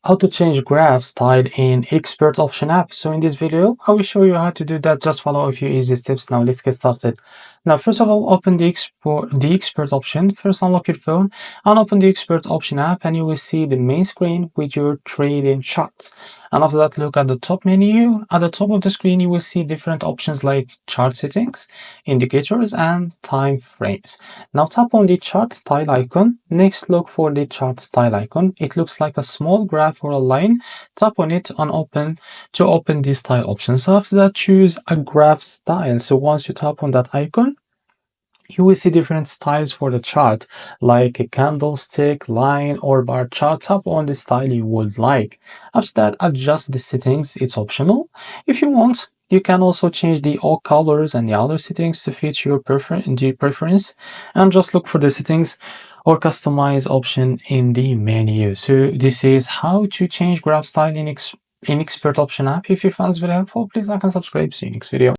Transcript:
how to change graph style in ExpertOption app. So in this video, I will show you how to do that. Just follow a few easy steps. Now let's get started. Now, first of all, open the ExpertOption. First, unlock your phone and open the ExpertOption app, and you will see the main screen with your trading charts. And after that, look at the top menu. At the top of the screen, you will see different options like chart settings, indicators, and time frames. Now tap on the chart style icon. Next, look for the chart style icon. It looks like a small graph or a line. Tap on it and open the style option. So after that, choose a graph style. So once you tap on that icon, you will see different styles for the chart, like a candlestick, line, or bar chart. Tap on the style you would like. After that, adjust the settings. It's optional. If you want, you can also change the all colors and the other settings to fit your preference, and just look for the settings or customize option in the menu. So this is how to change graph style in ExpertOption app. If you found this video helpful, please like and subscribe. See you next video.